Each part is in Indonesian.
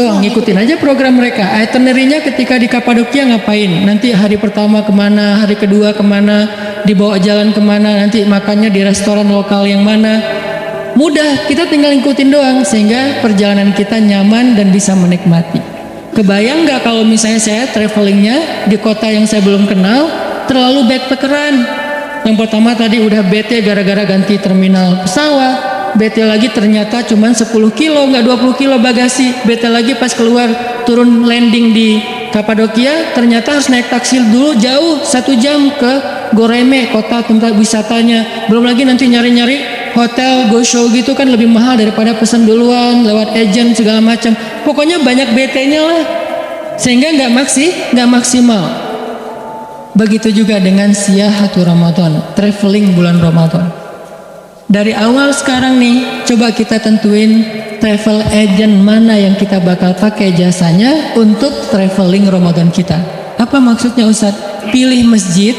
doang, ngikutin aja program mereka. Itinerary-nya ketika di Kapadokia ngapain, nanti hari pertama kemana, hari kedua kemana, dibawa jalan kemana, nanti makannya di restoran lokal yang mana. Mudah, kita tinggal ngikutin doang sehingga perjalanan kita nyaman dan bisa menikmati. Kebayang nggak kalau misalnya saya travelingnya di kota yang saya belum kenal, terlalu backpackeran. Yang pertama tadi udah bete gara-gara ganti terminal pesawat. Bete lagi ternyata cuman 10 kilo, nggak 20 kilo bagasi. Bete lagi pas keluar turun landing di Kapadokia, ternyata harus naik taksi dulu jauh 1 jam ke Goreme, kota tempat wisatanya. Belum lagi nanti nyari-nyari hotel go show gitu kan lebih mahal daripada pesan duluan lewat agent segala macam. Pokoknya banyak BT-nya lah, sehingga nggak maksimal. Begitu juga dengan siyahatul Ramadan, traveling bulan Ramadan. Dari awal sekarang nih, coba kita tentuin travel agent mana yang kita bakal pakai jasanya untuk traveling Ramadan kita. Apa maksudnya Ustadz? Pilih masjid,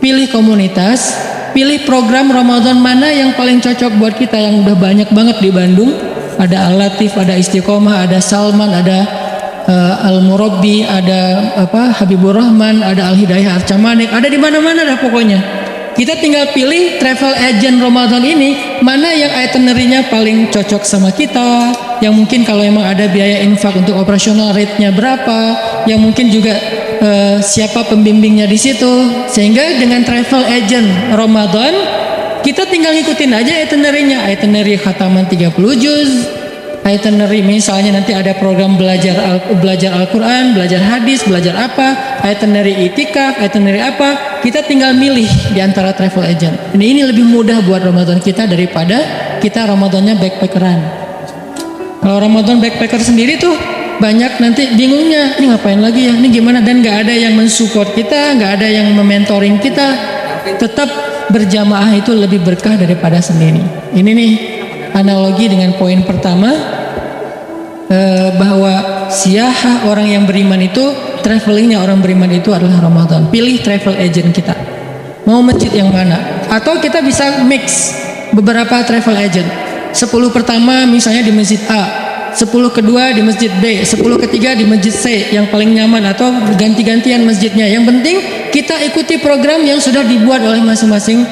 pilih komunitas, pilih program Ramadan mana yang paling cocok buat kita, yang udah banyak banget di Bandung. Ada Al-Latif, ada Istiqomah, ada Salman, ada Al-Murabbi, ada Habibur Rahman, ada Al-Hidayah Arcamanik, ada di mana-mana dah pokoknya. Kita tinggal pilih travel agent Ramadan ini mana yang itinerary-nya paling cocok sama kita, yang mungkin kalau emang ada biaya infak untuk operasional rate-nya berapa, yang mungkin juga siapa pembimbingnya di situ. Sehingga dengan travel agent Ramadan kita tinggal ngikutin aja itinerary-nya, itinerary khataman 30 juz, itinerary misalnya nanti ada program belajar Al-Quran, belajar hadis, belajar apa, itinerary itikaf, itinerary apa, kita tinggal milih di antara travel agent. Ini lebih mudah buat Ramadan kita daripada kita Ramadannya backpackeran. Kalau Ramadan backpacker sendiri tuh banyak nanti bingungnya, ini ngapain lagi ya, ini gimana, dan nggak ada yang mensupport kita, nggak ada yang mementoring kita. Tetap berjamaah itu lebih berkah daripada sendiri. Ini nih analogi dengan poin pertama, bahwa siyahah orang yang beriman itu, travelingnya orang beriman itu adalah Ramadan. Pilih travel agent kita, mau masjid yang mana, atau kita bisa mix beberapa travel agent. 10 pertama misalnya di masjid A, 10 kedua di masjid B, 10 ketiga di masjid C yang paling nyaman, atau ganti-gantian masjidnya. Yang penting kita ikuti program yang sudah dibuat oleh masing-masing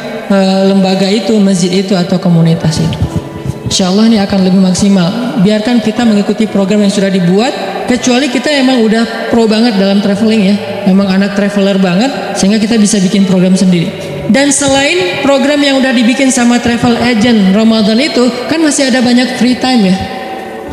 lembaga itu, masjid itu atau komunitas itu. Insya Allah ini akan lebih maksimal. Biarkan kita mengikuti program yang sudah dibuat, kecuali kita emang udah pro banget dalam traveling ya, memang anak traveler banget, sehingga kita bisa bikin program sendiri. Dan selain program yang udah dibikin sama travel agent Ramadan itu, kan masih ada banyak free time ya,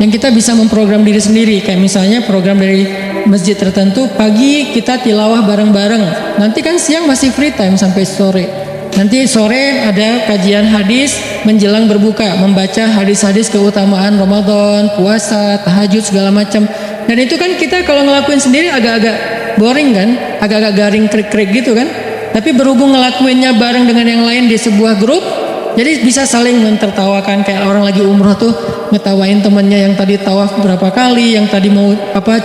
yang kita bisa memprogram diri sendiri. Kayak misalnya program dari masjid tertentu, pagi kita tilawah bareng-bareng, nanti kan siang masih free time sampai sore. Nanti sore ada kajian hadis menjelang berbuka, membaca hadis-hadis keutamaan Ramadan, puasa, tahajud segala macam. Dan itu kan kita kalau ngelakuin sendiri agak-agak boring kan, agak-agak garing krik-krik gitu kan. Tapi berhubung ngelakuinnya bareng dengan yang lain di sebuah grup, jadi bisa saling mentertawakan. Kayak orang lagi umroh tuh ngetawain temennya yang tadi tawaf berapa kali, yang tadi mau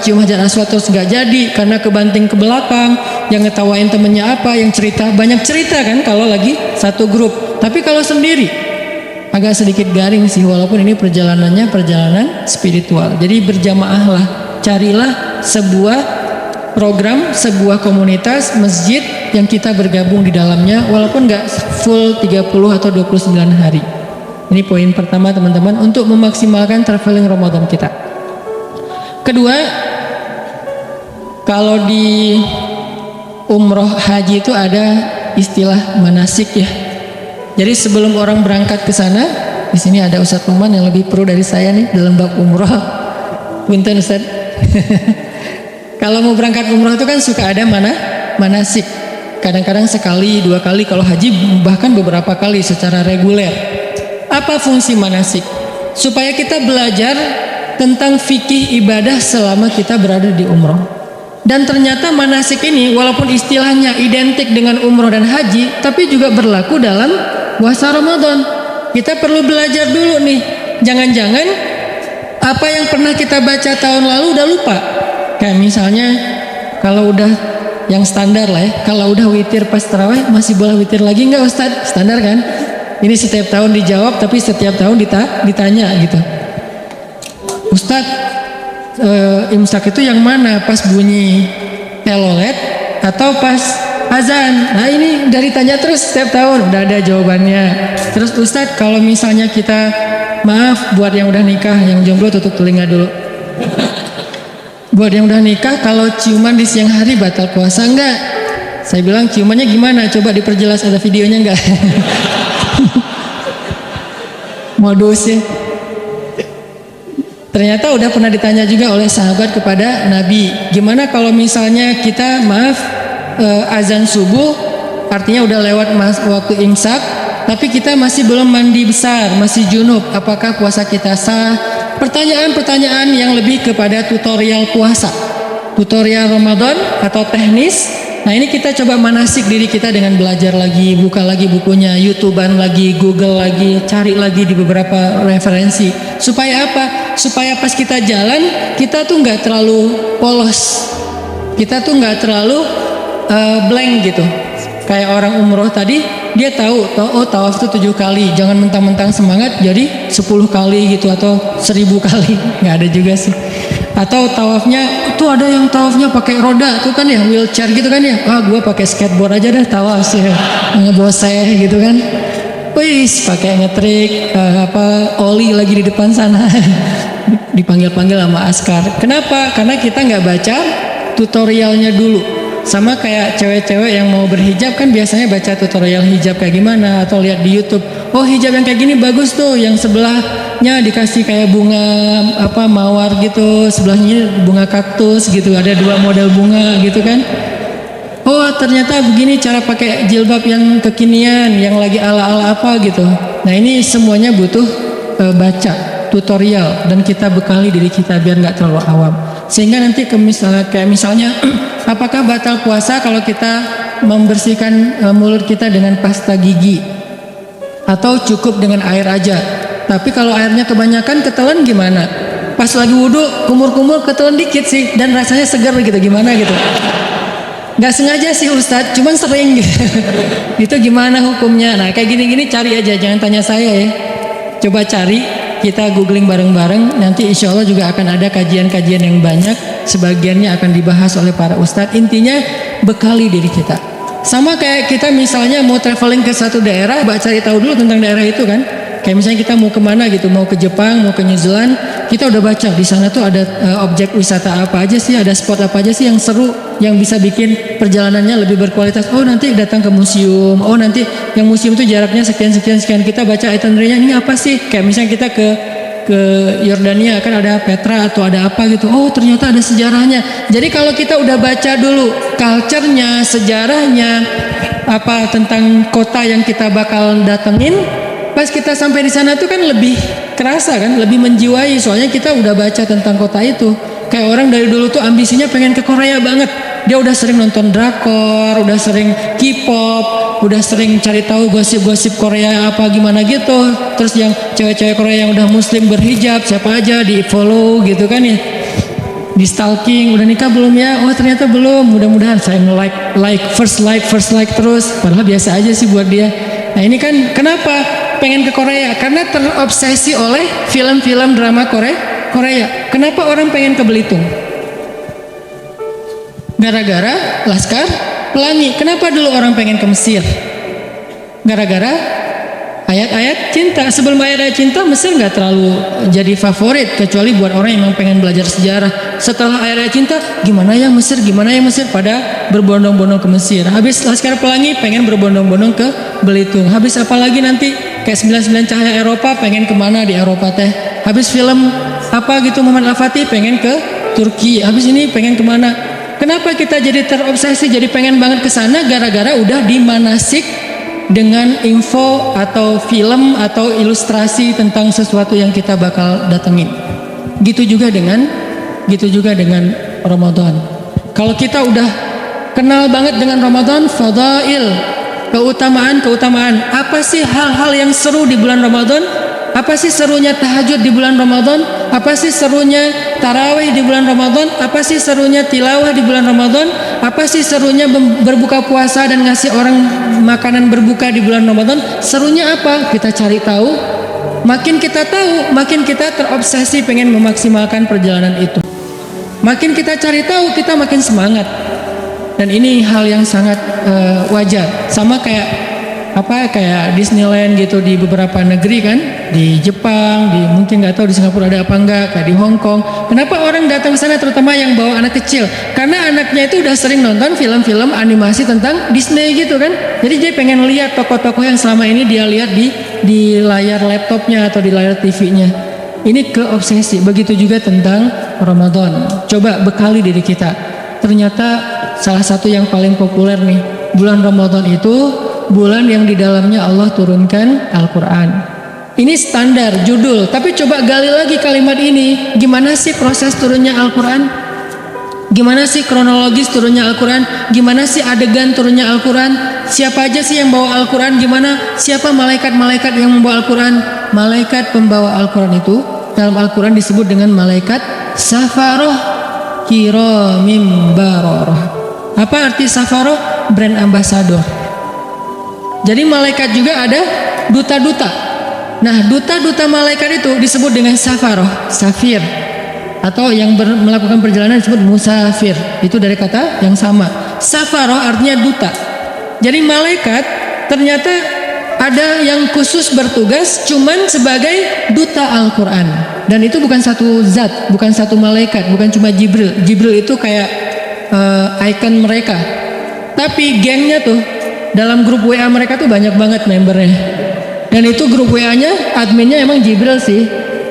cium hajar aswad terus nggak jadi karena kebanting ke belakang, yang ngetawain temennya apa, yang cerita, banyak cerita kan kalau lagi satu grup. Tapi kalau sendiri agak sedikit garing sih, walaupun ini perjalanannya perjalanan spiritual. Jadi berjamaah lah, carilah sebuah program, sebuah komunitas masjid yang kita bergabung di dalamnya, walaupun nggak full 30 atau 29 hari. Ini poin pertama teman-teman, untuk memaksimalkan traveling Ramadan kita. Kedua, kalau di umroh haji itu ada istilah manasik ya. Jadi sebelum orang berangkat ke sana, di sini ada Ustadz Luman yang lebih pro dari saya nih dalam bab umroh. Punten Ustadz. Kalau mau berangkat umroh itu kan suka ada manasik. Kadang-kadang sekali, 2 kali, kalau haji bahkan beberapa kali secara reguler. Apa fungsi manasik? Supaya kita belajar tentang fikih ibadah selama kita berada di umroh. Dan ternyata manasik ini walaupun istilahnya identik dengan umroh dan haji, tapi juga berlaku dalam puasa Ramadan. Kita perlu belajar dulu nih. Jangan-jangan apa yang pernah kita baca tahun lalu udah lupa. Kayak misalnya kalau udah yang standar lah ya, kalau udah witir pas tarawih masih boleh witir lagi nggak Ustadz? Standar kan? Ini setiap tahun dijawab, tapi setiap tahun ditanya gitu. Ustadz, imsak itu yang mana? Pas bunyi telolet atau pas azan? Nah ini dari tanya terus setiap tahun udah ada jawabannya. Terus Ustadz, kalau misalnya kita, maaf buat yang udah nikah, yang jomblo tutup telinga dulu. Buat yang udah nikah, kalau ciuman di siang hari batal puasa enggak? Saya bilang ciumannya gimana? Coba diperjelas, ada videonya enggak? Modusnya. Ternyata udah pernah ditanya juga oleh sahabat kepada Nabi, gimana kalau misalnya kita azan subuh, artinya udah lewat waktu imsak, tapi kita masih belum mandi besar, masih junub, apakah puasa kita sah? Pertanyaan-pertanyaan yang lebih kepada tutorial puasa, tutorial Ramadan atau teknis. Nah ini kita coba manasik diri kita dengan belajar lagi, buka lagi bukunya, YouTubean lagi, Google lagi, cari lagi di beberapa referensi. Supaya apa? Supaya pas kita jalan, kita tuh nggak terlalu polos, kita tuh nggak terlalu blank gitu. Kayak orang umroh tadi, dia tahu, oh tawaf itu 7 kali, jangan mentang-mentang semangat jadi 10 kali gitu atau 1000 kali, nggak ada juga sih. Atau tawafnya tuh ada yang tawafnya pakai roda tuh kan ya, wheelchair gitu kan ya, gua pakai skateboard aja dah tawaf sih, ngeboseh gitu kan. Wis pakai ngetrik oli lagi di depan sana. Dipanggil-panggil sama askar. Kenapa? Karena kita nggak baca tutorialnya dulu. Sama kayak cewek-cewek yang mau berhijab kan biasanya baca tutorial hijab kayak gimana, atau lihat di YouTube. Oh hijab yang kayak gini bagus tuh, yang sebelahnya dikasih kayak bunga mawar gitu, sebelahnya bunga kaktus gitu, ada 2 model bunga gitu kan. Oh ternyata begini cara pakai jilbab yang kekinian, yang lagi ala-ala apa gitu. Nah ini semuanya butuh baca tutorial, dan kita bekali diri kita biar nggak terlalu awam. Sehingga nanti kayak misalnya apakah batal puasa kalau kita membersihkan mulut kita dengan pasta gigi, atau cukup dengan air aja? Tapi kalau airnya kebanyakan ketelan gimana? Pas lagi wudhu kumur-kumur ketelan dikit sih, dan rasanya segar gitu, gimana gitu? Nggak sengaja sih Ustadz, cuman sering gitu. Itu gimana hukumnya? Nah kayak gini-gini cari aja, jangan tanya saya ya. Coba cari, kita googling bareng-bareng. Nanti insya Allah juga akan ada kajian-kajian yang banyak. Sebagiannya akan dibahas oleh para ustadz. Intinya bekali diri kita. Sama kayak kita misalnya mau traveling ke satu daerah, cari tahu dulu tentang daerah itu kan. Kayak misalnya kita mau kemana gitu, mau ke Jepang, mau ke New Zealand, kita udah baca di sana tuh ada objek wisata apa aja sih, ada spot apa aja sih yang seru, yang bisa bikin perjalanannya lebih berkualitas. Oh nanti datang ke museum, oh nanti yang museum tuh jaraknya sekian. Kita baca itinerary-nya, ini apa sih? Kayak misalnya kita ke Yordania kan ada Petra atau ada apa gitu. Oh ternyata ada sejarahnya. Jadi kalau kita udah baca dulu culture-nya, sejarahnya, apa tentang kota yang kita bakal datengin, pas kita sampai di sana tuh kan lebih kerasa kan, lebih menjiwai, soalnya kita udah baca tentang kota itu. Kayak orang dari dulu tuh ambisinya pengen ke Korea banget. Dia udah sering nonton drakor, udah sering K-pop, udah sering cari tahu gosip-gosip Korea apa gimana gitu. Terus yang cewek-cewek Korea yang udah muslim berhijab siapa aja di follow gitu kan ya, di stalking. Udah nikah belum ya? Oh ternyata belum. Mudah-mudahan saya first like terus. Padahal biasa aja sih buat dia. Nah ini kan kenapa pengen ke Korea? Karena terobsesi oleh film-film drama Korea. Kenapa orang pengen ke Belitung? Gara-gara Laskar Pelangi. Kenapa dulu orang pengen ke Mesir? Gara-gara ayat-ayat cinta. Sebelum ayat-ayat cinta, Mesir nggak terlalu jadi favorit, kecuali buat orang yang memang pengen belajar sejarah. Setelah ayat-ayat cinta, gimana yang Mesir, pada berbondong-bondong ke Mesir. Habis Laskar Pelangi pengen berbondong-bondong ke Belitung. Habis apa lagi nanti kayak 99 Cahaya Eropa, pengen kemana di Eropa teh. Habis film apa gitu Muhammad Al-Fatih pengen ke Turki. Habis ini pengen kemana? Kenapa kita jadi terobsesi, jadi pengen banget ke sana? Gara-gara udah dimanasik dengan info atau film atau ilustrasi tentang sesuatu yang kita bakal datengin. Gitu juga dengan Ramadan. Kalau kita udah kenal banget dengan Ramadan, fadail, keutamaan. Apa sih hal-hal yang seru di bulan Ramadan? Apa sih serunya tahajud di bulan Ramadan? Apa sih serunya tarawih di bulan Ramadan? Apa sih serunya tilawah di bulan Ramadan? Apa sih serunya berbuka puasa dan ngasih orang makanan berbuka di bulan Ramadan? Serunya apa? Kita cari tahu. Makin kita tahu, makin kita terobsesi pengen memaksimalkan perjalanan itu. Makin kita cari tahu, kita makin semangat. Dan ini hal yang sangat wajar. Sama kayak Disneyland gitu di beberapa negeri kan, di Jepang, di mungkin nggak tahu di Singapura ada apa enggak, kayak di Hong Kong. Kenapa orang datang ke sana terutama yang bawa anak kecil? Karena anaknya itu udah sering nonton film-film animasi tentang Disney gitu kan. Jadi dia pengen lihat tokoh-tokoh yang selama ini dia lihat di layar laptopnya atau di layar TV-nya. Ini keobsesi. Begitu juga tentang Ramadan. Coba bekali diri kita. Ternyata salah satu yang paling populer nih, bulan Ramadan itu bulan yang di dalamnya Allah turunkan Al-Quran. Ini standar judul, tapi coba gali lagi kalimat ini. Gimana sih proses turunnya Al-Quran? Gimana sih kronologis turunnya Al-Quran? Gimana sih adegan turunnya Al-Quran? Siapa aja sih yang bawa Al-Quran? Gimana? Siapa malaikat-malaikat yang membawa Al-Quran? Malaikat pembawa Al-Quran itu dalam Al-Quran disebut dengan malaikat safaroh kiramim baroroh. Apa arti safaroh? Brand ambassador. Jadi malaikat juga ada duta-duta. Nah, duta-duta malaikat itu disebut dengan safaroh, safir. Atau yang melakukan perjalanan disebut musafir. Itu dari kata yang sama. Safaroh artinya duta. Jadi malaikat ternyata ada yang khusus bertugas cuman sebagai duta Al-Quran. Dan itu bukan satu zat, bukan satu malaikat, bukan cuma Jibril. Jibril itu kayak icon mereka. Tapi gengnya tuh, dalam grup WA mereka tuh banyak banget membernya. Dan itu grup WA-nya, adminnya emang Jibril sih.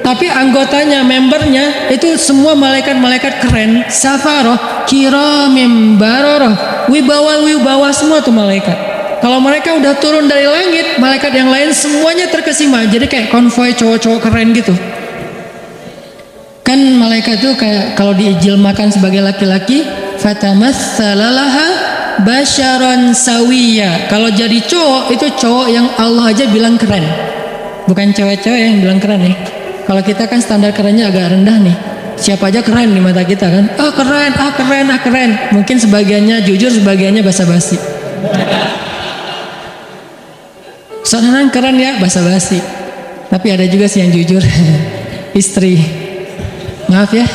Tapi anggotanya, membernya itu semua malaikat-malaikat keren. Safaroh, kiramim baroroh, wibawa semua tuh malaikat. Kalau mereka udah turun dari langit, malaikat yang lain semuanya terkesima. Jadi kayak konvoi cowok-cowok keren gitu. Kan malaikat tuh kayak kalau diijilmakan sebagai laki-laki, fatamatssalalaha basyaron sawiya. Kalau jadi cowok, itu cowok yang Allah aja bilang keren. Bukan cewek-cewek yang bilang keren nih. Kalau kita kan standar kerennya agak rendah nih. Siapa aja keren di mata kita kan? Keren. Mungkin sebagiannya jujur, sebagiannya basa-basi. Saudara keren ya, basa-basi. Tapi ada juga sih yang jujur. Istri. Maaf ya.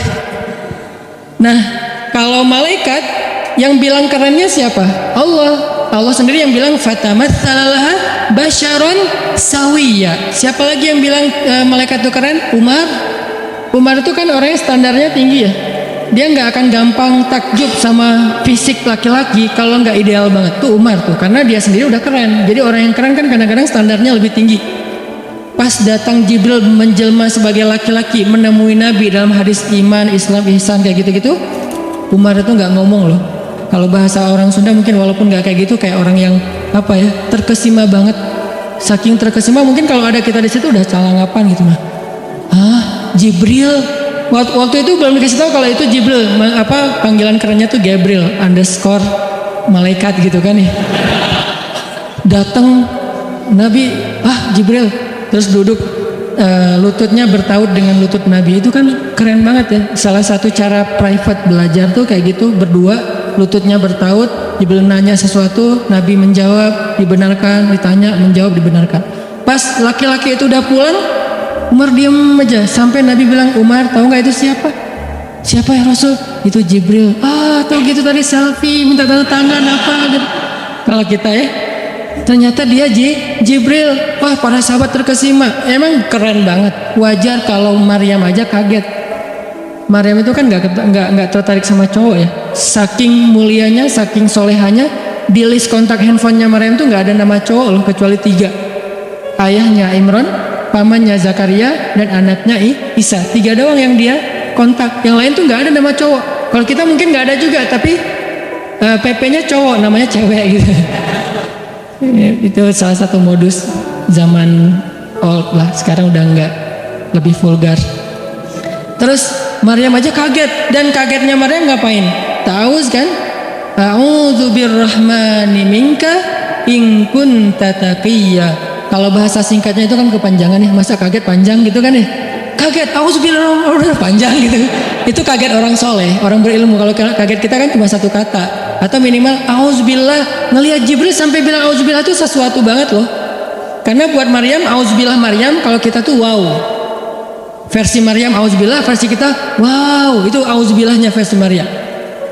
Nah, kalau malaikat yang bilang kerennya siapa? Allah. Allah sendiri yang bilang fatamatsalaha basyaron sawiya. Siapa lagi yang bilang malaikat itu keren? Umar itu kan orangnya standarnya tinggi ya. Dia nggak akan gampang takjub sama fisik laki-laki kalau nggak ideal banget. Tuh Umar tuh, karena dia sendiri udah keren. Jadi orang yang keren kan kadang-kadang standarnya lebih tinggi. Pas datang Jibril menjelma sebagai laki-laki menemui Nabi dalam hadis iman, Islam, ihsan kayak gitu-gitu, Umar itu nggak ngomong loh. Kalau bahasa orang Sunda mungkin walaupun nggak kayak gitu, kayak orang yang terkesima banget. Saking terkesima mungkin kalau ada kita di situ udah calangapan gitu mah. Jibril. Waktu itu belum dikasih tahu kalau itu Jibril. Panggilan kerennya tuh Gabriel _ malaikat gitu kan ya. Datang Nabi, Jibril, terus duduk, lututnya bertaut dengan lutut Nabi. Itu kan keren banget ya. Salah satu cara private belajar tuh kayak gitu, berdua, lututnya bertaut. Jibril nanya sesuatu, Nabi menjawab, dibenarkan, ditanya, menjawab, dibenarkan. Pas laki-laki itu udah pulang, Umar diam aja sampai Nabi bilang, Umar tahu nggak itu siapa? Siapa ya Rasul? Itu Jibril. Tahu gitu tadi selfie, minta tanda tangan apa gitu. Kalau kita ya, ternyata dia Jibril. Wah, para sahabat terkesima. Emang keren banget. Wajar kalau Maryam aja kaget. Maryam itu kan nggak tertarik sama cowok ya. Saking mulianya, saking solehanya, di list kontak handphonenya Maryam tuh nggak ada nama cowok loh kecuali 3. Ayahnya Imran, pamannya Zakaria, dan anaknya Isa. 3 doang yang dia kontak. Yang lain tuh nggak ada nama cowok. Kalau kita mungkin nggak ada juga, tapi PP-nya cowok, namanya cewek gitu. Itu salah satu modus zaman old lah. Sekarang udah nggak, lebih vulgar. Terus Maryam aja kaget, dan kagetnya Maryam ngapain? Tahu kan? A'udzu birrahmani minka in kunta taqiyya. Kalau bahasa singkatnya itu kan kepanjangan nih, masa kaget panjang gitu kan ya? Kaget, auzubillah, panjang gitu. Itu kaget orang soleh, orang berilmu. Kalau kaget kita kan cuma satu kata, atau minimal auzubillah. Ngelihat Jibril sampai bilang auzubillah itu sesuatu banget loh. Karena buat Maryam, auzubillah Maryam, kalau kita tuh wow. Versi Maryam auzubillah, versi kita wow, itu auzubillahnya versi Maryam.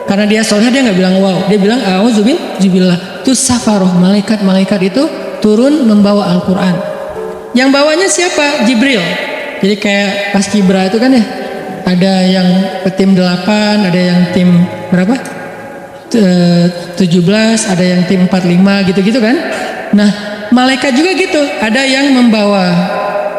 Karena dia soleh, dia nggak bilang wow, dia bilang auzubillah. Itu safaroh, malaikat itu turun membawa Al-Quran. Yang bawanya siapa? Jibril. Jadi kayak pas Kibra itu kan ya, ada yang tim 8, ada yang tim berapa? 17, ada yang tim 45 gitu-gitu kan. Nah, malaikat juga gitu, ada yang membawa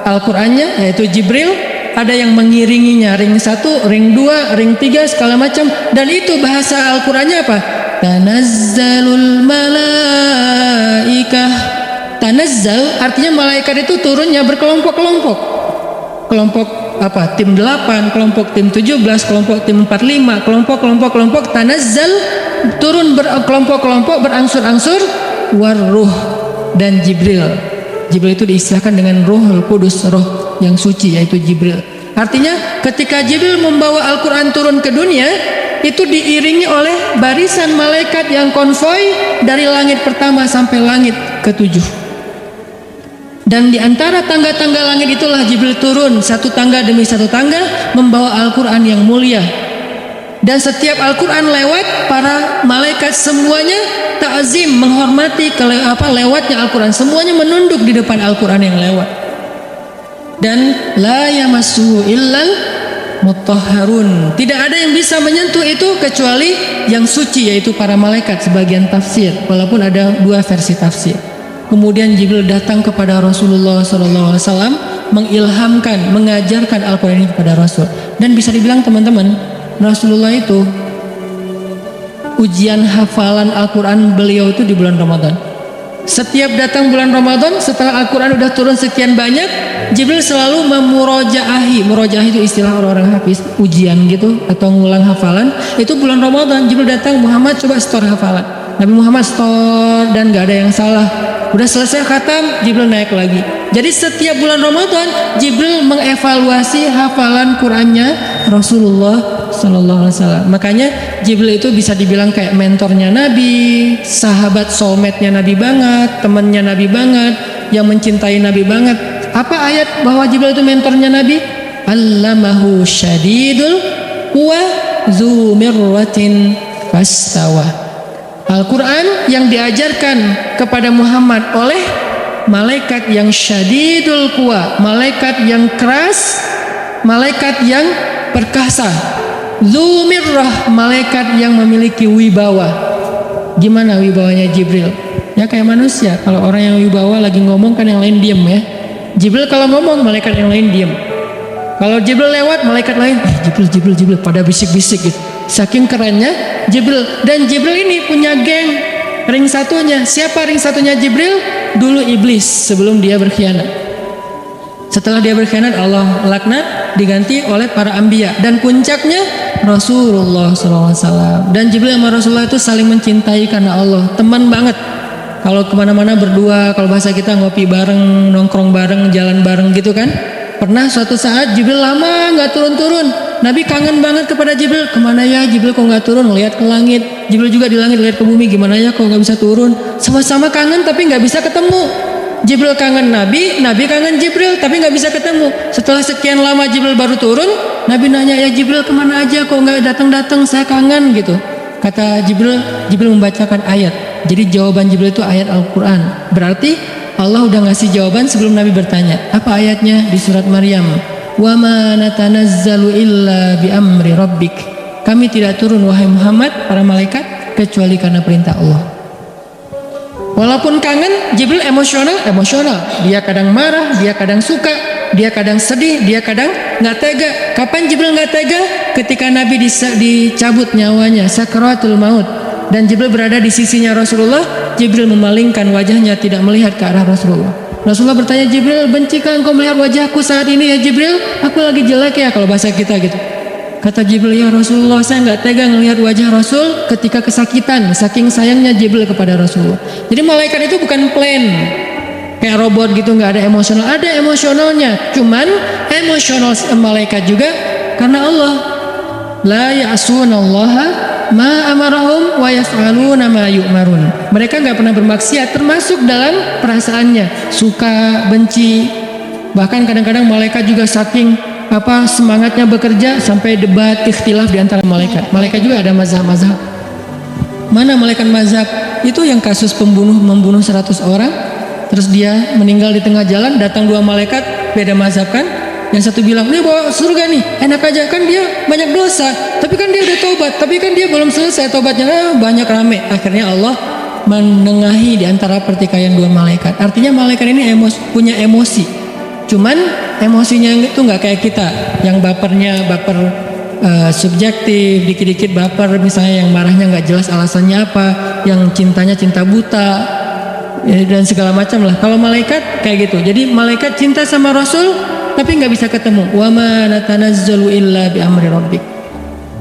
Al-Qur'annya yaitu Jibril, ada yang mengiringinya ring 1, ring 2, ring 3 segala macam. Dan itu bahasa Al-Qur'annya apa? Tanazzalul malaikah. Tanazzal artinya malaikat itu turunnya berkelompok-kelompok. Kelompok apa? Tim 8, kelompok tim 17, kelompok tim 45, kelompok tanazzal turun berkelompok-kelompok berangsur-angsur waruh dan Jibril. Jibril itu diistilahkan dengan Ruhul Kudus, roh yang suci yaitu Jibril. Artinya ketika Jibril membawa Al-Quran turun ke dunia, itu diiringi oleh barisan malaikat yang konvoi dari langit pertama sampai langit ke-7. Dan di antara tangga-tangga langit itulah Jibril turun satu tangga demi satu tangga membawa Al-Quran yang mulia. Dan setiap Al-Quran lewat, para malaikat semuanya ta'zim, menghormati lewatnya Al-Quran. Semuanya menunduk di depan Al-Quran yang lewat. Dan la yamassuhu illal mutahharun. Tidak ada yang bisa menyentuh itu kecuali yang suci, yaitu para malaikat. Sebagian tafsir, walaupun ada dua versi tafsir. Kemudian Jibril datang kepada Rasulullah SAW, mengilhamkan, mengajarkan Al-Quran ini kepada Rasul. Dan bisa dibilang teman-teman, Rasulullah itu ujian hafalan Al-Quran beliau itu di bulan Ramadan. Setiap datang bulan Ramadan, setelah Al-Quran udah turun sekian banyak, Jibril selalu memurojaahi. Murojaahi itu istilah orang-orang hafiz, ujian gitu atau ngulang hafalan. Itu bulan Ramadan, Jibril datang, Muhammad coba store hafalan. Nabi Muhammad store dan gak ada yang salah. Udah selesai khatam, Jibril naik lagi. Jadi setiap bulan Ramadan Jibril mengevaluasi hafalan Qurannya Rasulullah Sallallahu Alaihi Wasallam. Makanya Jibril itu bisa dibilang kayak mentornya Nabi, sahabat soulmate-nya Nabi banget, temannya Nabi banget, yang mencintai Nabi banget. Apa ayat bahwa Jibril itu mentornya Nabi? Allamahu syadidul quwa dzu mirratin fastawa. Al-Quran yang diajarkan kepada Muhammad oleh malaikat yang syadidul quwa, malaikat yang keras, malaikat yang perkasa. Dzumirrah, malaikat yang memiliki wibawa. Gimana wibawanya Jibril? Ya kayak manusia, kalau orang yang wibawa lagi ngomong kan yang lain diem ya. Jibril kalau ngomong, malaikat yang lain diem. Kalau Jibril lewat, malaikat lain Jibril pada bisik-bisik gitu. Saking kerennya Jibril. Dan Jibril ini punya geng. Ring satunya, siapa ring satunya Jibril? Dulu iblis sebelum dia berkhianat. Setelah dia berkhianat, Allah laknat, diganti oleh para anbiya. Dan puncaknya Rasulullah SAW. Dan Jibril sama Rasulullah itu saling mencintai karena Allah, teman banget. Kalau kemana-mana berdua, kalau bahasa kita ngopi bareng, nongkrong bareng, jalan bareng gitu kan. Pernah suatu saat Jibril lama nggak turun-turun. Nabi kangen banget kepada Jibril. Kemana ya Jibril kok nggak turun? Lihat ke langit. Jibril juga di langit lihat ke bumi. Gimana ya kok nggak bisa turun? Sama-sama kangen tapi nggak bisa ketemu. Jibril kangen Nabi, Nabi kangen Jibril tapi nggak bisa ketemu. Setelah sekian lama Jibril baru turun. Nabi nanya, ya Jibril kemana aja kok nggak datang-datang? Saya kangen gitu. Kata Jibril membacakan ayat. Jadi jawaban Jibril itu ayat Al-Quran. Berarti Allah udah ngasih jawaban sebelum Nabi bertanya. Apa ayatnya? Di surat Maryam. Wa ma natanazzalu illa bi amri rabbik. Kami tidak turun wahai Muhammad, para malaikat, kecuali karena perintah Allah. Walaupun kangen, Jibril emosional. Dia kadang marah, dia kadang suka, dia kadang sedih, dia kadang nggak tega. Kapan Jibril nggak tega? Ketika Nabi dicabut nyawanya, sakaratul maut, dan Jibril berada di sisinya Rasulullah. Jibril memalingkan wajahnya, tidak melihat ke arah Rasulullah. Rasulullah bertanya, Jibril, bencikah engkau melihat wajahku saat ini ya Jibril? Aku lagi jelek ya, kalau bahasa kita gitu. Kata Jibril, ya Rasulullah, saya nggak tega melihat wajah Rasul ketika kesakitan. Saking sayangnya Jibril kepada Rasulullah. Jadi malaikat itu bukan plain kayak robot gitu, nggak ada emosional. Ada emosionalnya, cuman emosional malaikat juga karena Allah. La ya'sunallaha ma amarahum wa yaf'aluna ma yu'marun. Mereka nggak pernah bermaksiat, termasuk dalam perasaannya, suka, benci. Bahkan kadang-kadang malaikat juga saking semangatnya bekerja sampai debat ikhtilaf di antara malaikat. Malaikat juga ada mazhab-mazhab. Mana malaikat mazhab? Itu yang kasus membunuh 100 orang, terus dia meninggal di tengah jalan, datang 2 malaikat beda mazhab kan. Yang satu bilang, "Ini bawa surga nih, enak aja kan dia banyak dosa, tapi kan dia udah tobat, tapi kan dia belum selesai tobatnya, banyak rame." Akhirnya Allah menengahi di antara pertikaian 2 malaikat. Artinya malaikat ini punya emosi. Cuman emosinya itu nggak kayak kita, yang bapernya baper subjektif, dikit-dikit baper, misalnya yang marahnya nggak jelas alasannya apa, yang cintanya cinta buta, dan segala macam lah. Kalau malaikat kayak gitu. Jadi malaikat cinta sama Rasul tapi nggak bisa ketemu. Wa ma natanazzalu illa bi amri rabbik.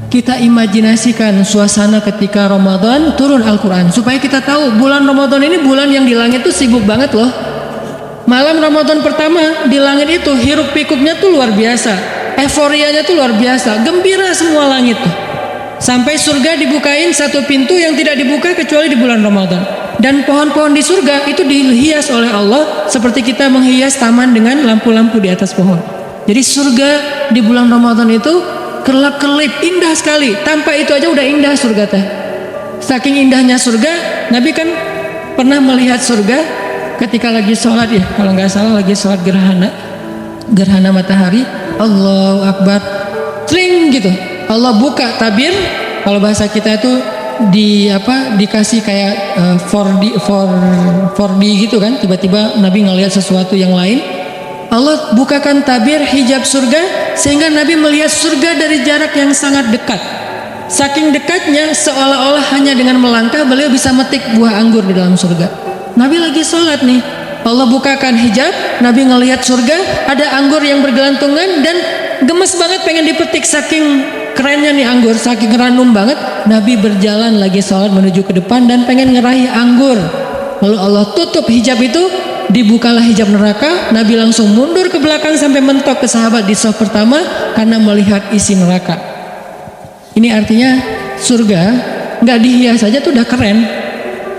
Kita imajinasikan suasana ketika Ramadan turun Al-Quran supaya kita tahu bulan Ramadan ini bulan yang di langit tuh sibuk banget loh. Malam Ramadan pertama di langit itu hiruk pikuknya tuh luar biasa, euforianya tuh luar biasa, gembira semua langit tuh. Sampai surga dibukain satu pintu yang tidak dibuka kecuali di bulan Ramadan. Dan pohon-pohon di surga itu dihias oleh Allah seperti kita menghias taman dengan lampu-lampu di atas pohon. Jadi surga di bulan Ramadan itu kelap-kelip, indah sekali. Tanpa itu aja udah indah surga teh. Saking indahnya surga, Nabi kan pernah melihat surga ketika lagi sholat ya, kalau nggak salah lagi sholat gerhana matahari. Allahu Akbar, tring gitu. Allah buka tabir, kalau bahasa kita itu dikasih kayak 4D gitu kan. Tiba-tiba Nabi ngelihat sesuatu yang lain. Allah bukakan tabir hijab surga sehingga Nabi melihat surga dari jarak yang sangat dekat. Saking dekatnya seolah-olah hanya dengan melangkah beliau bisa metik buah anggur di dalam surga. Nabi lagi sholat nih, Allah bukakan hijab, Nabi ngelihat surga, ada anggur yang bergelantungan dan gemes banget pengen dipetik saking kerennya nih anggur, saking ranum banget. Nabi berjalan lagi sholat menuju ke depan dan pengen ngeraih anggur. Lalu Allah tutup hijab itu, dibukalah hijab neraka. Nabi langsung mundur ke belakang sampai mentok ke sahabat di shaf pertama karena melihat isi neraka. Ini artinya surga nggak dihias saja tuh udah keren.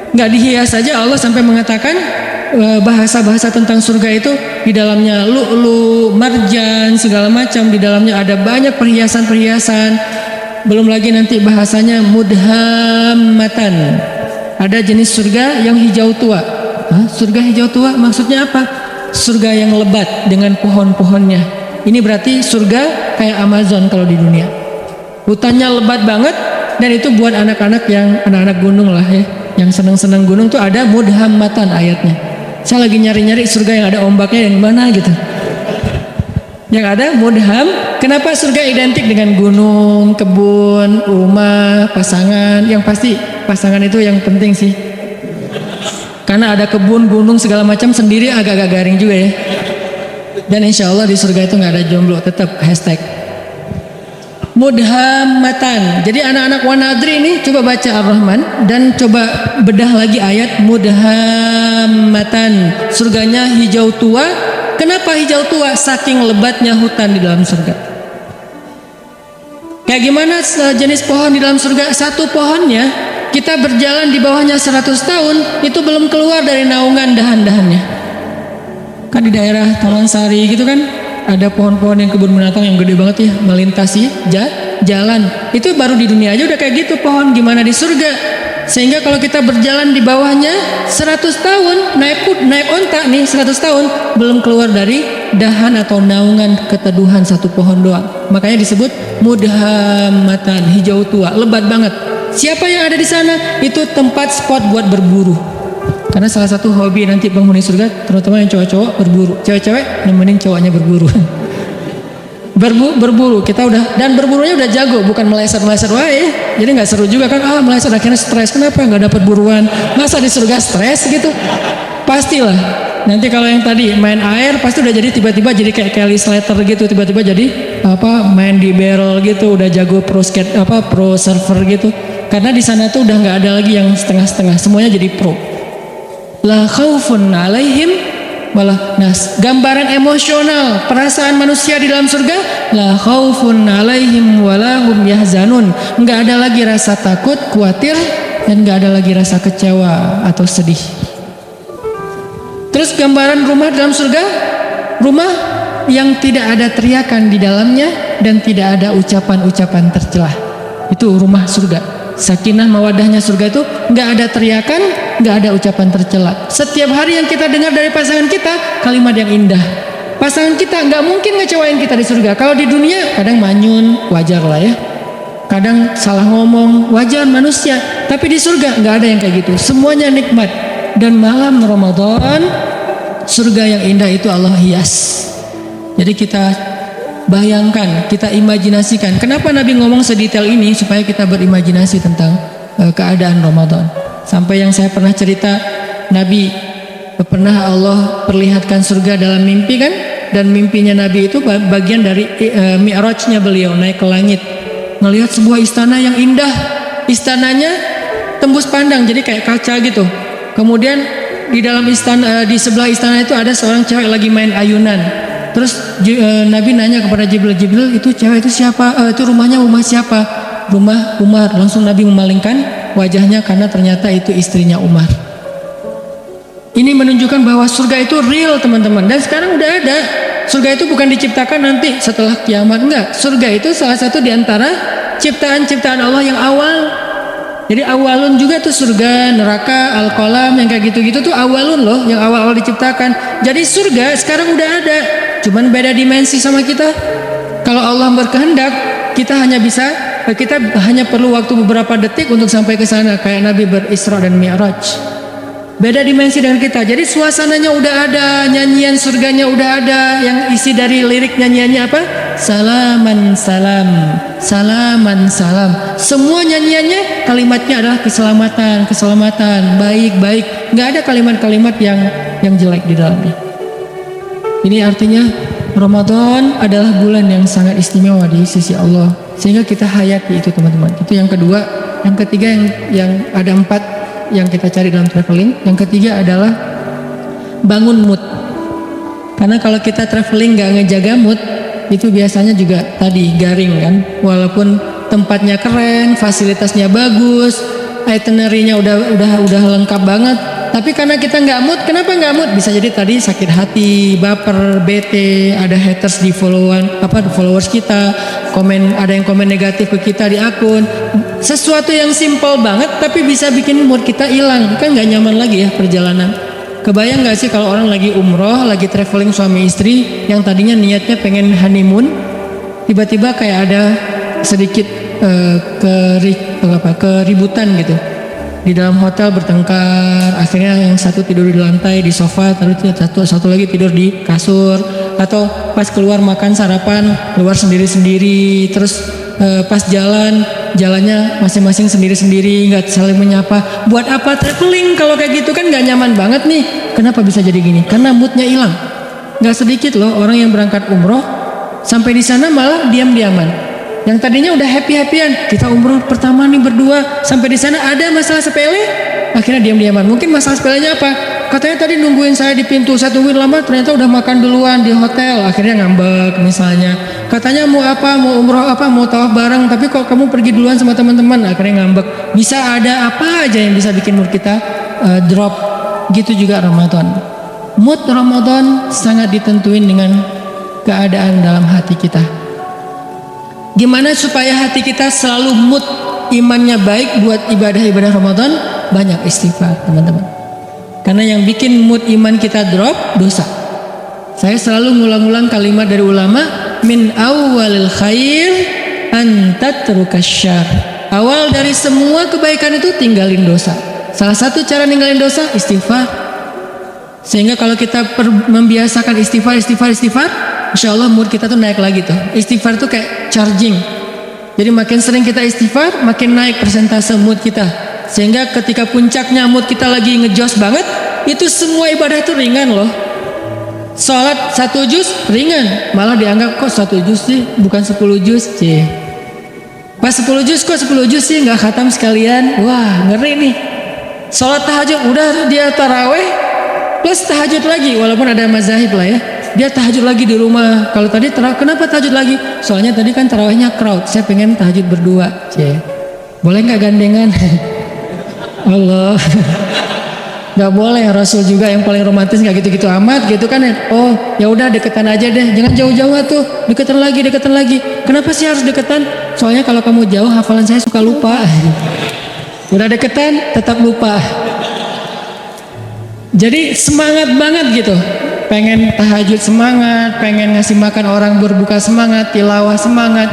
Nggak dihias saja Allah sampai mengatakan bahasa-bahasa tentang surga itu di dalamnya lu'lu, marjan, segala macam, di dalamnya ada banyak perhiasan-perhiasan. Belum lagi nanti bahasanya mudhammatan. Ada jenis surga yang hijau tua. Surga hijau tua maksudnya apa? Surga yang lebat dengan pohon-pohonnya. Ini berarti surga kayak Amazon kalau di dunia. Hutannya lebat banget dan itu buat anak-anak yang anak-anak gunung lah ya. Yang senang-senang gunung tuh ada mudhammatan ayatnya. Saya lagi nyari-nyari surga yang ada ombaknya yang mana gitu. Yang ada mudham. Kenapa surga identik dengan gunung, kebun, rumah, pasangan? Yang pasti pasangan itu yang penting sih. Karena ada kebun, gunung segala macam sendiri agak-agak garing juga ya. Dan insya Allah di surga itu nggak ada jomblo, tetap hashtag mudhammatan. Jadi anak-anak Wanadri ini coba baca Ar-Rahman dan coba bedah lagi ayat mudhammatan. Surganya hijau tua. Kenapa hijau tua? Saking lebatnya hutan di dalam surga. Kayak gimana jenis pohon di dalam surga? Satu pohonnya kita berjalan di bawahnya 100 tahun itu belum keluar dari naungan dahan-dahannya. Kan di daerah Taman Sari gitu kan ada pohon-pohon yang kebun binatang yang gede banget ya, melintasi jalan. Itu baru di dunia aja udah kayak gitu pohon, gimana di surga. Sehingga kalau kita berjalan di bawahnya 100 tahun naik onta nih 100 tahun belum keluar dari dahan atau naungan keteduhan satu pohon doang. Makanya disebut mudhammatan, hijau tua, lebat banget. Siapa yang ada di sana? Itu tempat spot buat berburu. Karena salah satu hobi nanti penghuni surga, terutama yang cowok-cowok, berburu. Cewek-cewek nemenin cowoknya berburu. Berburu kita udah, dan berburunya udah jago, bukan meleset-meleset wae. Jadi nggak seru juga kan? Meleset akhirnya stres. Kenapa nggak dapat buruan? Masa di surga stres gitu? Pastilah. Nanti kalau yang tadi main air pasti udah jadi tiba-tiba jadi kayak Kelly Slater gitu, tiba-tiba jadi main di barrel gitu, udah jago pro surfer gitu. Karena di sana tuh udah nggak ada lagi yang setengah-setengah, semuanya jadi pro. La khaufun alaihim walah. Nah, gambaran emosional perasaan manusia di dalam surga, la khaufun alaihim walahum yahzanun. Enggak ada lagi rasa takut, khawatir, dan enggak ada lagi rasa kecewa atau sedih. Terus gambaran rumah dalam surga, rumah yang tidak ada teriakan di dalamnya dan tidak ada ucapan-ucapan tercela. Itu rumah surga. Sakinah mawadahnya surga itu nggak ada teriakan, nggak ada ucapan tercela. Setiap hari yang kita dengar dari pasangan kita kalimat yang indah. Pasangan kita nggak mungkin ngecewain kita di surga. Kalau di dunia kadang manyun, wajar lah ya. Kadang salah ngomong, wajar manusia. Tapi di surga nggak ada yang kayak gitu. Semuanya nikmat. Dan malam Ramadan, surga yang indah itu Allah hias. Jadi kita bayangkan, kita imajinasikan. Kenapa Nabi ngomong sedetail ini? Supaya kita berimajinasi tentang keadaan Ramadan. Sampai yang saya pernah cerita, Nabi pernah Allah perlihatkan surga dalam mimpi kan? Dan mimpinya Nabi itu bagian dari mi'rajnya beliau naik ke langit, melihat sebuah istana yang indah. Istananya tembus pandang, jadi kayak kaca gitu. Kemudian di dalam istana, di sebelah istana itu ada seorang cewek lagi main ayunan. Terus Nabi nanya kepada Jibril, itu cewek itu siapa? Itu rumah siapa? Rumah Umar. Langsung Nabi memalingkan wajahnya karena ternyata itu istrinya Umar. Ini menunjukkan bahwa surga itu real teman-teman. Dan sekarang udah ada. Surga itu bukan diciptakan nanti setelah kiamat, enggak. Surga itu salah satu di antara ciptaan-ciptaan Allah yang awal. Jadi awalun juga tuh surga, neraka, al-qalam yang kayak gitu-gitu tuh awalun loh, yang awal-awal diciptakan. Jadi surga sekarang udah ada, cuman beda dimensi sama kita. Kalau Allah berkehendak, kita hanya perlu waktu beberapa detik untuk sampai ke sana, kayak Nabi berisra dan mi'raj. Beda dimensi dengan kita. Jadi suasananya udah ada, nyanyian surganya udah ada, yang isi dari lirik nyanyiannya apa? Salaman salam, salaman salam. Semua nyanyiannya kalimatnya adalah keselamatan, baik. Nggak ada kalimat-kalimat yang jelek di dalamnya. Ini artinya Ramadan adalah bulan yang sangat istimewa di sisi Allah, sehingga kita hayati itu teman-teman. Itu yang kedua. Yang ketiga yang ada 4 yang kita cari dalam traveling. Yang ketiga adalah bangun mood. Karena kalau kita traveling nggak ngejaga mood, itu biasanya juga tadi garing kan. Walaupun tempatnya keren, fasilitasnya bagus, itinerary-nya udah lengkap banget, tapi karena kita nggak mood. Kenapa nggak mood? Bisa jadi tadi sakit hati, baper, bete, ada haters di followers kita, ada yang komen negatif ke kita di akun. Sesuatu yang simple banget tapi bisa bikin mood kita hilang, kan nggak nyaman lagi ya perjalanan. Kebayang nggak sih kalau orang lagi umroh, lagi traveling suami istri, yang tadinya niatnya pengen honeymoon, tiba-tiba kayak ada sedikit keributan gitu di dalam hotel, bertengkar, akhirnya yang satu tidur di lantai di sofa, satu lagi tidur di kasur, atau pas keluar makan sarapan keluar sendiri-sendiri, terus pas jalannya masing-masing sendiri-sendiri, nggak saling menyapa. Buat apa traveling kalau kayak gitu, kan nggak nyaman banget nih. Kenapa bisa jadi gini? Karena moodnya hilang. Nggak sedikit loh orang yang berangkat umroh sampai di sana malah diam-diaman. Yang tadinya udah happy-happyan, kita umroh pertama nih berdua, sampai di sana ada masalah sepele, akhirnya diam-diaman. Mungkin masalah sepelenya apa? Katanya tadi nungguin saya di pintu, saya tungguin lama, ternyata udah makan duluan di hotel, akhirnya ngambek misalnya. Katanya mau umroh mau tawaf bareng, tapi kok kamu pergi duluan sama teman-teman, akhirnya ngambek. Bisa ada apa aja yang bisa bikin mood kita drop. Gitu juga Ramadan. Mood Ramadan sangat ditentuin dengan keadaan dalam hati kita. Gimana supaya hati kita selalu mood imannya baik buat ibadah-ibadah Ramadan? Banyak istighfar teman-teman. Karena yang bikin mood iman kita drop, dosa. Saya selalu ngulang-ulang kalimat dari ulama, min awwalil khair an tatrukas syarr. Awal dari semua kebaikan itu tinggalin dosa. Salah satu cara ninggalin dosa, istighfar. Sehingga kalau kita membiasakan istighfar, insya Allah mood kita tuh naik lagi tuh. Istighfar tuh kayak charging. Jadi makin sering kita istighfar, makin naik persentase mood kita. Sehingga ketika puncaknya mood kita lagi ngejos banget, itu semua ibadah itu ringan loh. Sholat 1 juz ringan, malah dianggap kok 1 juz sih, bukan 10 juz sih. Pas 10 juz kok 10 juz sih, nggak khatam sekalian. Wah ngeri nih. Sholat tahajud udah dia taraweh plus tahajud lagi, walaupun ada mazahib lah ya. Dia tahajud lagi di rumah. Kalau tadi kenapa tahajud lagi? Soalnya tadi kan tarawihnya crowd, saya pengen tahajud berdua. Boleh nggak gandengan? Allah. nggak boleh. Rasul juga yang paling romantis nggak gitu-gitu amat gitu kan ya. Oh ya udah deketan aja deh, jangan jauh-jauh tuh, deketan lagi. Kenapa sih harus deketan? Soalnya kalau kamu jauh hafalan saya suka lupa. Udah deketan tetap lupa. Jadi semangat banget gitu, pengen tahajud semangat, pengen ngasih makan orang berbuka semangat, tilawah semangat,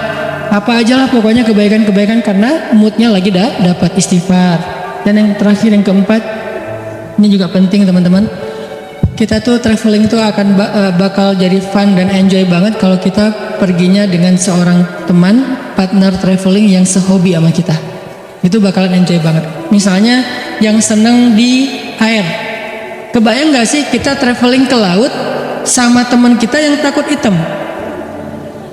apa aja lah pokoknya kebaikan-kebaikan karena moodnya lagi dapat istighfar. Dan yang terakhir yang keempat, ini juga penting teman-teman, kita tuh traveling tuh akan bakal jadi fun dan enjoy banget kalau kita perginya dengan seorang teman, partner traveling yang sehobi sama kita. Itu bakalan enjoy banget. Misalnya yang seneng di air, kebayang gak sih kita traveling ke laut sama teman kita yang takut hitam?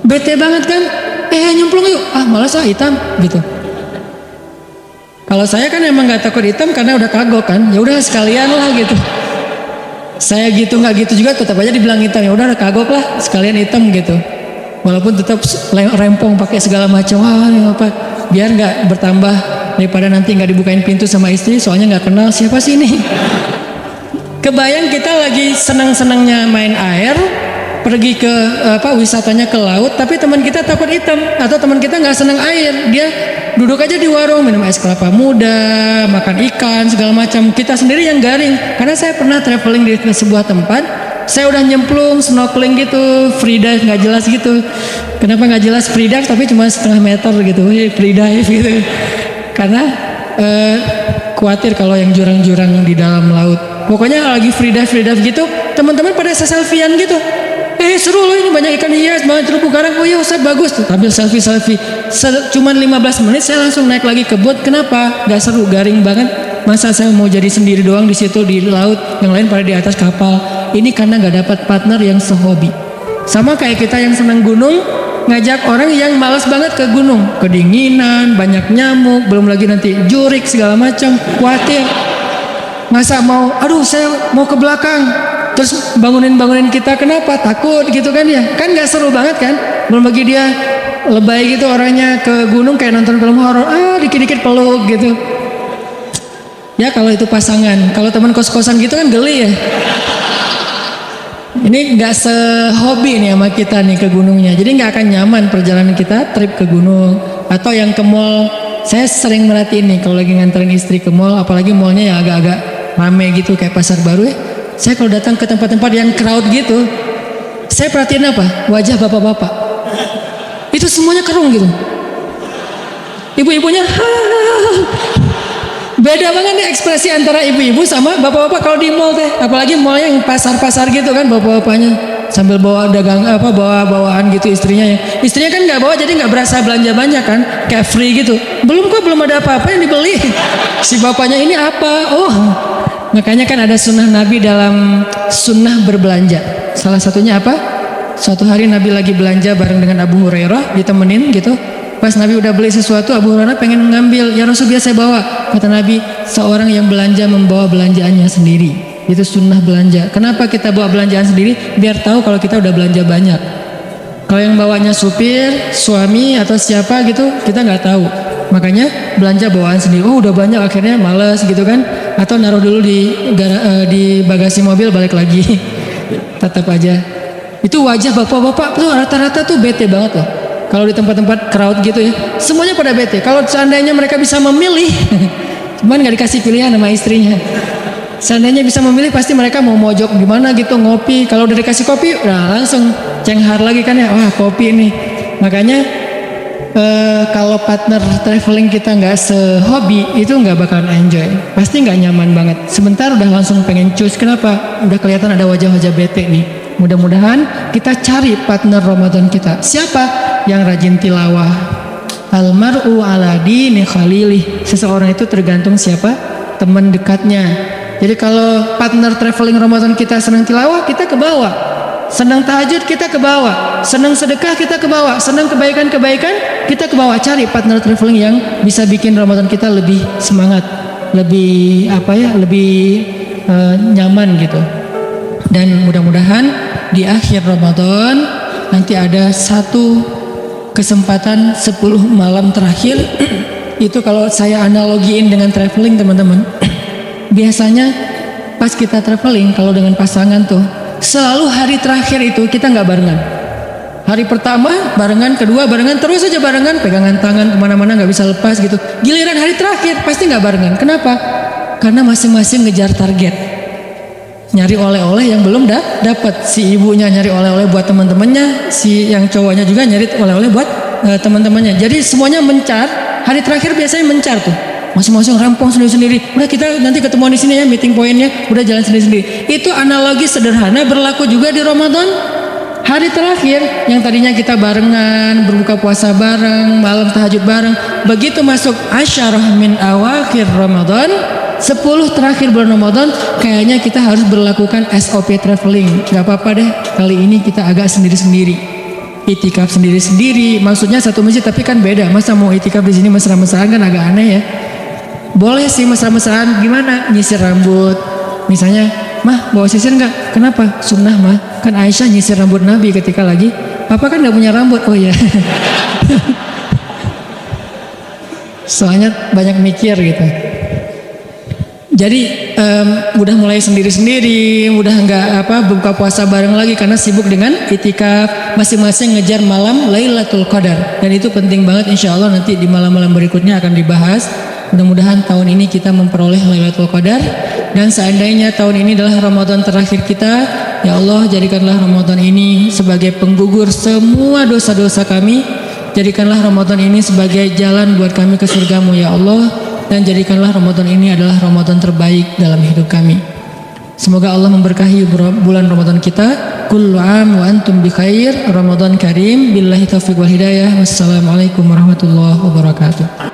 Bete banget kan? Nyemplung yuk. Malas hitam gitu. Kalau saya kan emang gak takut hitam karena udah kagok kan. Ya udah sekalian lah gitu. Saya gitu nggak gitu juga tetap aja dibilang hitam. Ya udah kagok lah sekalian hitam gitu. Walaupun tetap rempong pakai segala macam. Apa? Biar nggak bertambah daripada nanti nggak dibukain pintu sama istri. Soalnya nggak kenal siapa sih ini. Kebayang kita lagi senang-senangnya main air, pergi ke wisatanya ke laut, tapi teman kita takut hitam atau teman kita nggak senang air, dia duduk aja di warung minum es kelapa muda, makan ikan segala macam. Kita sendiri yang garing, karena saya pernah traveling di sebuah tempat, saya udah nyemplung, snorkeling gitu, free dive nggak jelas gitu. Kenapa nggak jelas free dive tapi cuma setengah meter gitu, free dive gitu, karena khawatir kalau yang jurang-jurang di dalam laut. Pokoknya lagi free dive gitu, teman-teman pada selfiean gitu. Seru loh, ini banyak ikan hias, banyak terumbu karang. Oh iya Ustaz bagus tuh, tampil selfie. Cuman 15 menit saya langsung naik lagi ke boat. Kenapa? Gak seru, garing banget. Masa saya mau jadi sendiri doang di situ di laut, yang lain pada di atas kapal. Ini karena gak dapat partner yang sehobi. Sama kayak kita yang senang gunung, ngajak orang yang malas banget ke gunung, kedinginan, banyak nyamuk, belum lagi nanti jurik segala macam, khawatir. Masa mau, saya mau ke belakang, terus bangunin kita, kenapa? Takut gitu kan ya, kan nggak seru banget kan? Belum lagi dia lebay gitu orangnya ke gunung kayak nonton film horor, dikit-dikit peluk gitu. Ya kalau itu pasangan, kalau teman kos-kosan gitu kan geli ya. Ini nggak sehobi nih sama kita nih ke gunungnya, jadi nggak akan nyaman perjalanan kita trip ke gunung. Atau yang ke mall, saya sering merhatiin nih kalau lagi nganterin istri ke mall, apalagi mallnya yang agak-agak rame gitu kayak pasar baru ya. Saya kalau datang ke tempat-tempat yang crowd gitu, saya perhatiin apa? Wajah bapak-bapak. Itu semuanya kerung gitu. Ibu-ibunya beda banget nih ekspresi antara ibu-ibu sama bapak-bapak kalau di mall teh. Apalagi mallnya yang pasar-pasar gitu kan, bapak-bapaknya sambil bawa dagang bawa-bawaan gitu istrinya ya. Istrinya kan nggak bawa jadi nggak berasa belanja banyak kan, kayak free gitu. Belum ada apa-apa yang dibeli. Si bapaknya ini apa? Makanya kan ada sunnah Nabi dalam sunnah berbelanja. Salah satunya apa? Suatu hari Nabi lagi belanja bareng dengan Abu Hurairah, ditemenin gitu. Pas Nabi udah beli sesuatu, Abu Hurairah pengen ngambil. Ya Rasul, biar saya bawa. Kata Nabi, seorang yang belanja membawa belanjaannya sendiri. Itu sunnah belanja. Kenapa kita bawa belanjaan sendiri? Biar tahu kalau kita udah belanja banyak. Kalau yang bawanya supir, suami atau siapa gitu, kita nggak tahu. Makanya belanja bawaan sendiri. Udah banyak akhirnya males gitu kan. Atau naruh dulu di bagasi mobil, balik lagi. Tetap aja. Itu wajah bapak-bapak tuh rata-rata tuh bete banget loh. Kalau di tempat-tempat crowd gitu ya, semuanya pada bete. Kalau seandainya mereka bisa memilih, cuman nggak dikasih pilihan sama istrinya. Seandainya bisa memilih, pasti mereka mau mojok di mana gitu, ngopi. Kalau udah dikasih kopi, udah langsung cenghar lagi kan ya. Wah kopi nih. Makanya kalau partner traveling kita nggak sehobi, itu nggak bakalan enjoy. Pasti nggak nyaman banget. Sebentar udah langsung pengen cus. Kenapa? Udah kelihatan ada wajah-wajah bete nih. Mudah-mudahan kita cari partner Ramadan kita. Siapa? Yang rajin tilawah. Almar'u ala dini khalilih. Seseorang itu tergantung siapa teman dekatnya. Jadi kalau partner traveling Ramadan kita senang tilawah, kita ke bawah. Senang tahajud, kita ke bawah. Senang sedekah, kita ke bawah. Senang kebaikan-kebaikan, kita ke bawah. Cari partner traveling yang bisa bikin Ramadan kita lebih semangat, lebih lebih nyaman gitu. Dan mudah-mudahan di akhir Ramadan nanti ada satu kesempatan 10 malam terakhir. Itu kalau saya analogiin dengan traveling teman-teman. Biasanya pas kita traveling kalau dengan pasangan tuh selalu hari terakhir itu kita nggak barengan. Hari pertama barengan, kedua barengan, terus aja barengan, pegangan tangan kemana-mana nggak bisa lepas gitu. Giliran hari terakhir pasti nggak barengan. Kenapa? Karena masing-masing ngejar target, nyari oleh-oleh yang belum dapat. Si ibunya nyari oleh-oleh buat teman-temannya, si yang cowoknya juga nyari oleh-oleh buat teman-temannya. Jadi semuanya mencar. Hari terakhir biasanya mencar tuh, masing-masing rampung sendiri-sendiri. Udah kita nanti ketemuan di sini ya, meeting pointnya. Udah jalan sendiri-sendiri. Itu analogi sederhana berlaku juga di Ramadan. Hari terakhir yang tadinya kita barengan, berbuka puasa bareng, malam tahajud bareng. Begitu masuk asyarah min awakhir Ramadan, 10 terakhir bulan Ramadan, kayaknya kita harus berlakukan SOP traveling. Gak apa-apa deh, kali ini kita agak sendiri-sendiri. Itikaf sendiri-sendiri, maksudnya satu masjid tapi kan beda. Masa mau itikaf di sini mesra-mesraan kan agak aneh ya. Boleh sih mesra-mesraan, gimana? Nyisir rambut. Misalnya, mah bawa sisir nggak? Kenapa? Sunnah mah. Kan Aisyah nyisir rambut Nabi ketika lagi. Papa kan nggak punya rambut. Oh ya. Soalnya banyak mikir gitu. Jadi udah mulai sendiri-sendiri, udah nggak buka puasa bareng lagi karena sibuk dengan itikaf, masing-masing ngejar malam Lailatul Qadar. Dan itu penting banget, insya Allah nanti di malam-malam berikutnya akan dibahas. Mudah-mudahan tahun ini kita memperoleh Lailatul Qadar, dan seandainya tahun ini adalah Ramadan terakhir kita, ya Allah jadikanlah Ramadan ini sebagai penggugur semua dosa-dosa kami. Jadikanlah Ramadan ini sebagai jalan buat kami ke surgamu ya Allah, dan jadikanlah Ramadan ini adalah Ramadan terbaik dalam hidup kami. Semoga Allah memberkahi bulan Ramadan kita. Kullu am wa antum bi khair. Ramadan karim. Billahi taufiq wal hidayah. Wassalamualaikum warahmatullahi wabarakatuh.